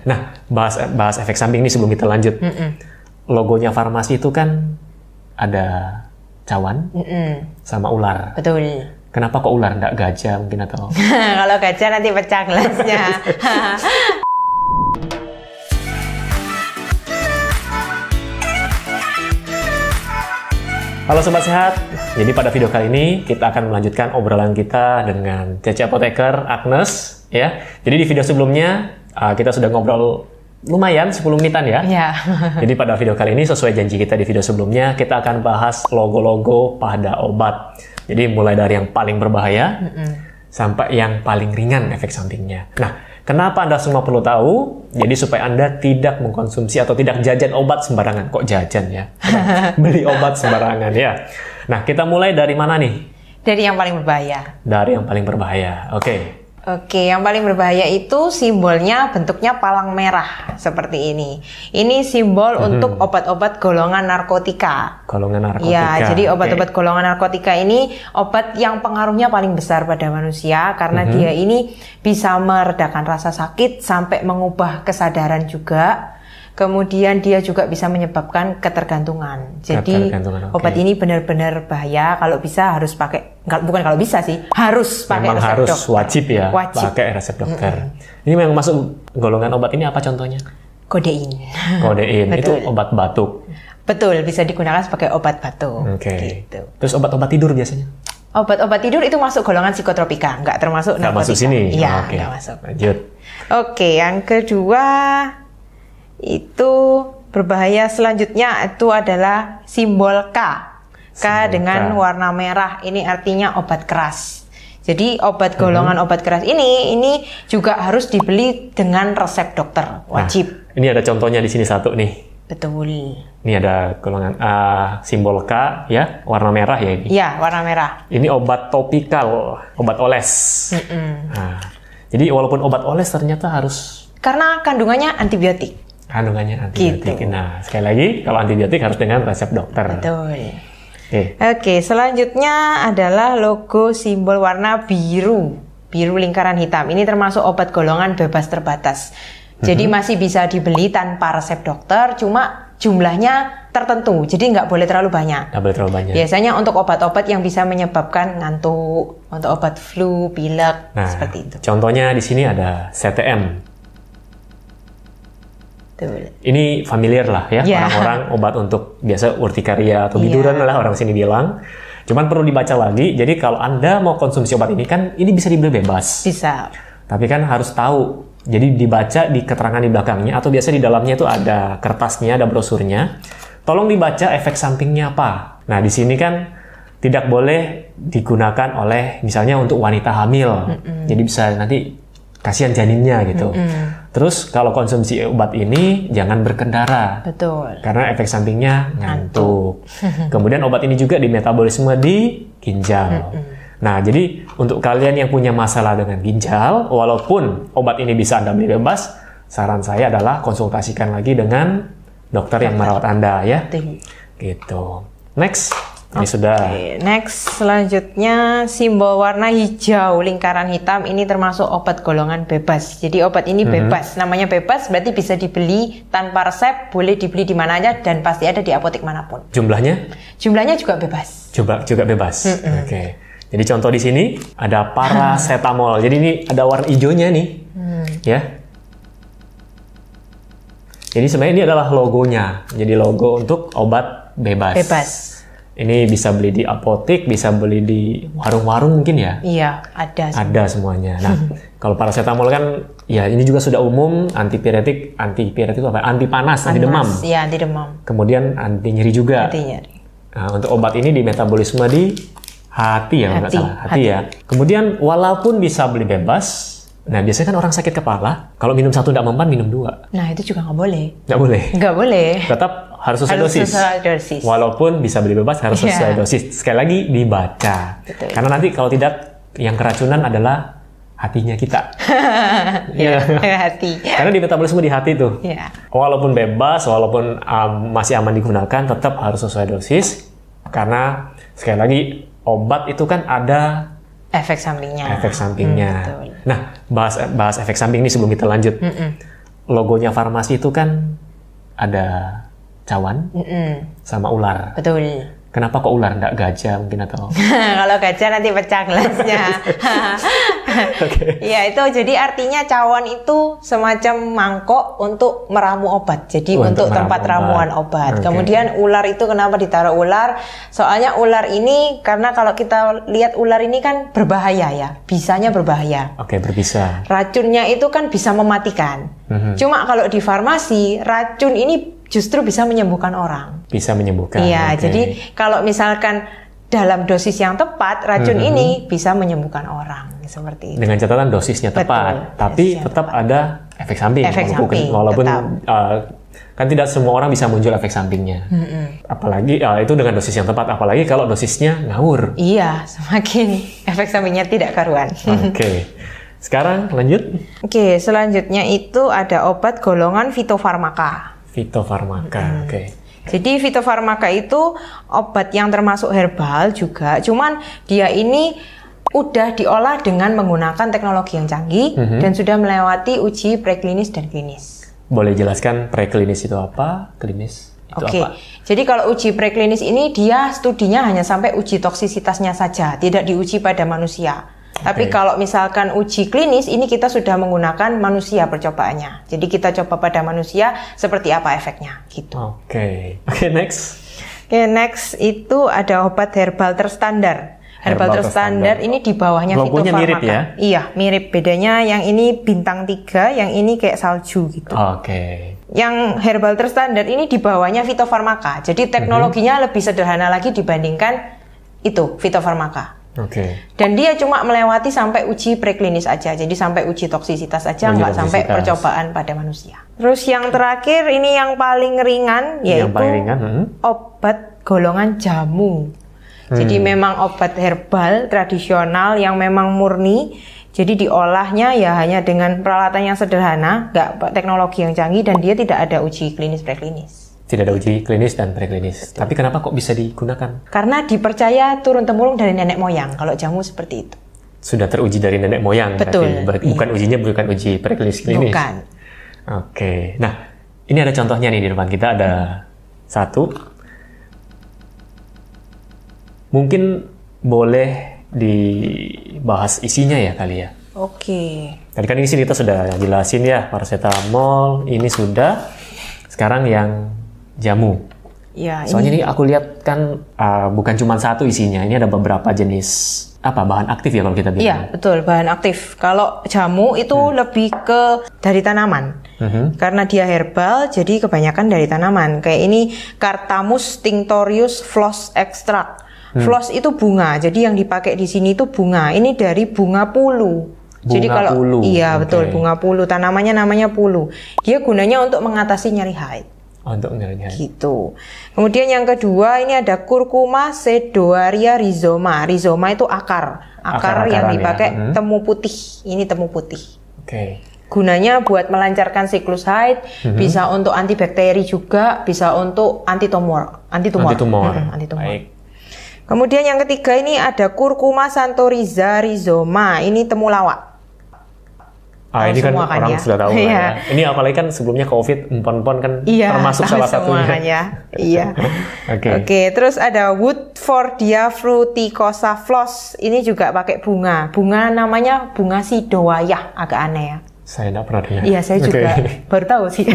Nah, bahas efek samping ini sebelum kita lanjut. Logonya farmasi itu kan ada cawan sama ular. Betul. Kenapa kok ular, nggak gajah mungkin atau? Kalau gajah nanti pecah gelasnya. Halo Sobat Sehat, jadi pada video kali ini kita akan melanjutkan obrolan kita dengan Cece Apoteker Agnes ya. Jadi di video sebelumnya kita sudah ngobrol lumayan 10 menitan ya. Iya. Jadi pada video kali ini sesuai janji kita di video sebelumnya, kita akan bahas logo-logo pada obat. Jadi mulai dari yang paling berbahaya sampai yang paling ringan efek sampingnya. Nah, kenapa Anda semua perlu tahu? Jadi supaya Anda tidak mengkonsumsi atau tidak jajan obat sembarangan. Kok jajan ya? Beli obat sembarangan ya. Nah, kita mulai dari mana nih? Dari yang paling berbahaya. Dari yang paling berbahaya. Oke, yang paling berbahaya itu simbolnya bentuknya palang merah seperti ini. Ini simbol untuk obat-obat golongan narkotika. Golongan narkotika. Ya, jadi obat-obat golongan narkotika ini obat yang pengaruhnya paling besar pada manusia karena dia ini bisa meredakan rasa sakit sampai mengubah kesadaran juga. Kemudian dia juga bisa menyebabkan ketergantungan. Jadi obat ini benar-benar bahaya. Kalau bisa harus pakai, bukan kalau bisa sih, harus pakai resep harus dokter. Wajib ya, pakai resep dokter. Ini memang masuk golongan obat ini apa contohnya? Kodein. Kodein itu obat batuk. Betul, bisa digunakan sebagai obat batuk. Gitu. Terus obat-obat tidur biasanya? Obat-obat tidur itu masuk golongan psikotropika, nggak termasuk narkotika. Nggak masuk sini? Iya, nggak masuk. Lanjut. Oke, yang kedua itu berbahaya selanjutnya itu adalah simbol K. K dengan warna merah, ini artinya obat keras. Jadi obat golongan obat keras ini juga harus dibeli dengan resep dokter, wajib. Nah, ini ada contohnya di sini satu nih. Betul. Ini ada golongan simbol K ya, warna merah ya ini. Iya, warna merah. Ini obat topikal, obat oles. Nah, jadi walaupun obat oles ternyata harus karena kandungannya antibiotik. Kandungannya antibiotik. Gitu. Nah, sekali lagi kalau antibiotik harus dengan resep dokter. Betul. Oke, selanjutnya adalah logo simbol warna biru. Biru lingkaran hitam. Ini termasuk obat golongan bebas terbatas. Jadi masih bisa dibeli tanpa resep dokter, cuma jumlahnya tertentu. Jadi nggak boleh terlalu banyak. Nggak boleh terlalu banyak. Biasanya untuk obat-obat yang bisa menyebabkan ngantuk, untuk obat flu, pilek, seperti itu. Contohnya di sini ada CTM. Ini familiar lah ya, orang-orang obat untuk biasa urtikaria atau biduran lah orang sini bilang. Cuman perlu dibaca lagi, jadi kalau Anda mau konsumsi obat ini kan ini bisa dibeli bebas. Bisa. Tapi kan harus tahu, jadi dibaca di keterangan di belakangnya atau biasa di dalamnya itu ada kertasnya, ada brosurnya. Tolong dibaca efek sampingnya apa. Nah di sini kan tidak boleh digunakan oleh misalnya untuk wanita hamil. Jadi bisa nanti kasihan janinnya gitu. Terus kalau konsumsi obat ini jangan berkendara. Betul. Karena efek sampingnya ngantuk. Kemudian obat ini juga di metabolisme di ginjal. Nah, jadi untuk kalian yang punya masalah dengan ginjal, walaupun obat ini bisa Anda beli bebas, saran saya adalah konsultasikan lagi dengan dokter yang merawat Anda ya. Gitu. Next. Ini sudah. Next, selanjutnya simbol warna hijau lingkaran hitam ini termasuk obat golongan bebas. Jadi obat ini bebas, namanya bebas berarti bisa dibeli tanpa resep, boleh dibeli di mana aja dan pasti ada di apotek manapun. Jumlahnya? Jumlahnya juga bebas. Juga bebas. Oke. Jadi contoh di sini ada paracetamol. Jadi ini ada warna hijaunya nih, ya. Jadi sebenarnya ini adalah logonya. Jadi logo untuk obat bebas. Bebas. Ini bisa beli di apotek, bisa beli di warung-warung mungkin ya? Iya, ada. Ada semuanya. Nah, kalau paracetamol kan, ya ini juga sudah umum, antipiretik itu apa? Anti panas, anti demam. Iya, anti demam. Kemudian anti nyeri juga. Anti nyeri. Nah, untuk obat ini di metabolisme di hati ya, nggak salah. Hati ya. Kemudian walaupun bisa beli bebas, nah biasanya kan orang sakit kepala, kalau minum satu tidak mempan, minum dua. Nah, itu juga nggak boleh. Nggak boleh? Nggak boleh. Tetap harus sesuai dosis. Walaupun bisa beli bebas harus sesuai dosis. Sekali lagi dibaca. Betul. Karena nanti kalau tidak yang keracunan adalah hatinya kita. Hati. Karena di metabolisme di hati tuh. Walaupun bebas, walaupun masih aman digunakan, tetap harus sesuai dosis. Karena sekali lagi obat itu kan ada efek sampingnya. Nah, bahas efek samping ini sebelum kita lanjut. logonya farmasi itu kan ada cawan sama ular. Betul. Kenapa kok ular, nggak gajah mungkin atau? Kalau gajah nanti pecah gelasnya. Okay. Ya itu jadi artinya cawan itu semacam mangkok untuk meramu obat. Jadi untuk tempat ramuan obat. Okay. Kemudian ular itu kenapa ditaruh ular? Soalnya ular ini karena kalau kita lihat ular ini kan berbahaya ya, bisanya berbahaya. Oke, berbisa. Racunnya itu kan bisa mematikan. Cuma kalau di farmasi racun ini justru bisa menyembuhkan orang. Bisa menyembuhkan. Iya, jadi kalau misalkan dalam dosis yang tepat, racun ini bisa menyembuhkan orang seperti itu. Dengan catatan dosisnya tepat, tapi tetap ada efek samping. Walaupun kan tidak semua orang bisa muncul efek sampingnya. Apalagi itu dengan dosis yang tepat, apalagi kalau dosisnya ngawur. Iya, semakin efek sampingnya tidak karuan. Oke. Sekarang lanjut. Oke, selanjutnya itu ada obat golongan fitofarmaka. Fitofarmaka, oke. Jadi fitofarmaka itu obat yang termasuk herbal juga, cuman dia ini udah diolah dengan menggunakan teknologi yang canggih dan sudah melewati uji preklinis dan klinis. Boleh jelaskan preklinis itu apa? Klinis itu apa? Jadi kalau uji preklinis ini dia studinya hanya sampai uji toksisitasnya saja, tidak diuji pada manusia. Tapi kalau misalkan uji klinis, ini kita sudah menggunakan manusia percobaannya. Jadi kita coba pada manusia seperti apa efeknya, gitu. Oke, next. Next itu ada obat herbal terstandar. Herbal terstandar ini di bawahnya logonya fitofarmaka. Mirip ya? Iya, mirip. Bedanya yang ini bintang 3, yang ini kayak salju gitu. Yang herbal terstandar ini di bawahnya fitofarmaka. Jadi teknologinya lebih sederhana lagi dibandingkan itu, fitofarmaka. Dan dia cuma melewati sampai uji preklinis aja, jadi sampai uji toksisitas aja, nggak sampai percobaan pada manusia. Terus yang terakhir ini yang paling ringan, yaitu obat golongan jamu. Jadi memang obat herbal tradisional yang memang murni, jadi diolahnya ya hanya dengan peralatan yang sederhana, nggak teknologi yang canggih, dan dia tidak ada uji klinis preklinis. Tidak ada uji klinis dan preklinis. Tapi kenapa kok bisa digunakan? Karena dipercaya turun-temurun dari nenek moyang. Kalau jamu seperti itu. Sudah teruji dari nenek moyang. Betul. Bukan ujinya bukan uji preklinis klinis. Bukan. Oke. Nah, ini ada contohnya nih di depan kita. Ada satu. Mungkin boleh dibahas isinya ya kali ya. Oke. Tadi kan ini sini kita sudah jelasin ya. Paracetamol ini sudah. Sekarang yang jamu. Ya, soalnya ini aku lihat kan bukan cuma satu isinya, ini ada beberapa jenis bahan aktif ya kalau kita bilang. Iya, betul, bahan aktif. Kalau jamu itu lebih ke dari tanaman. Karena dia herbal, jadi kebanyakan dari tanaman. Kayak ini Carthamus tinctorius floss extract. Floss itu bunga, jadi yang dipakai di sini itu bunga. Ini dari bunga pulu. Jadi kalau pulu. Iya, betul, bunga pulu. Tanamannya namanya pulu. Dia gunanya untuk mengatasi nyeri haid. Untuk nyeri haid. Gitu. Kemudian yang kedua ini ada Curcuma sedoaria rhizoma. Rhizoma itu akar yang dipakai temu putih. Ini temu putih. Gunanya buat melancarkan siklus haid, bisa untuk antibakteri juga, bisa untuk antitumor. Baik. Kemudian yang ketiga ini ada Curcuma santoriza rhizoma. Ini temulawak. Ini kan orang sudah tahu ya. Ini apalagi kan sebelumnya COVID, empon-empon kan termasuk salah satunya. Iya. Oke, terus ada Woodfordia fruticosa floss. Ini juga pakai bunga. Bunga namanya bunga sidowayah, agak aneh ya. Saya tidak pernah dengar. Iya, saya juga baru tahu sih.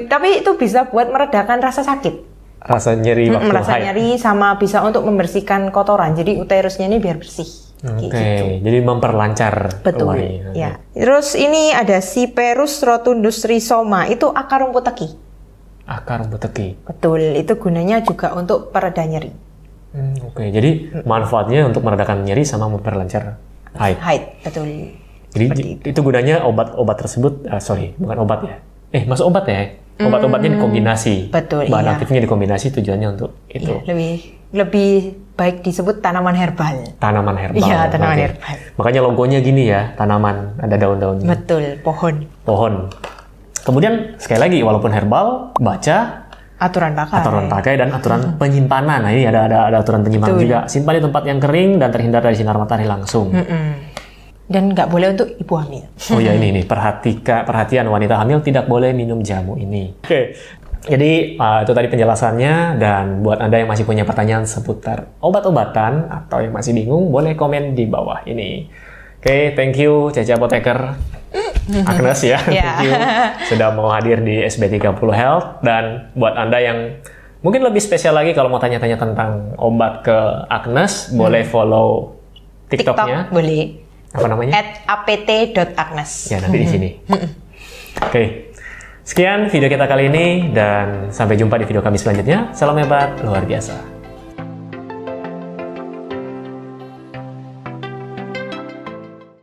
Tapi itu bisa buat meredakan rasa sakit. Rasa nyeri waktu rasa nyeri sama bisa untuk membersihkan kotoran. Jadi uterusnya ini biar bersih. Jadi memperlancar. Betul. Ya. Terus ini ada Cyperus rotundus rhizoma, itu akar rumput teki. Akar rumput teki. Betul, itu gunanya juga untuk pereda nyeri. Jadi manfaatnya untuk meredakan nyeri sama memperlancar haid. Betul. Jadi itu gunanya obat-obat tersebut, bukan obat ya. Masuk obat ya. Obat-obatnya dikombinasi. Betul, bahan aktifnya dikombinasi, tujuannya untuk itu. Lebih baik disebut tanaman herbal. Tanaman herbal. Iya, tanaman herbal. Makanya logonya gini ya, tanaman, ada daun-daunnya. Betul, pohon. Kemudian sekali lagi, walaupun herbal, baca aturan pakai dan aturan penyimpanan. Nah, ini ada aturan penyimpanan juga. Simpan di tempat yang kering dan terhindar dari sinar matahari langsung. Dan nggak boleh untuk ibu hamil. Oh ya ini perhatian wanita hamil tidak boleh minum jamu ini. Oke. Jadi itu tadi penjelasannya, dan buat Anda yang masih punya pertanyaan seputar obat-obatan atau yang masih bingung, boleh komen di bawah ini. Oke, thank you Cece Apoteker, Agnes ya, thank you sudah mau hadir di SB30 Health. Dan buat Anda yang mungkin lebih spesial lagi kalau mau tanya-tanya tentang obat ke Agnes, boleh follow TikTok-nya. Boleh. Apa namanya? @apt.agnes. Ya, nanti di sini. Oke. Sekian video kita kali ini, dan sampai jumpa di video kami selanjutnya. Salam hebat, luar biasa.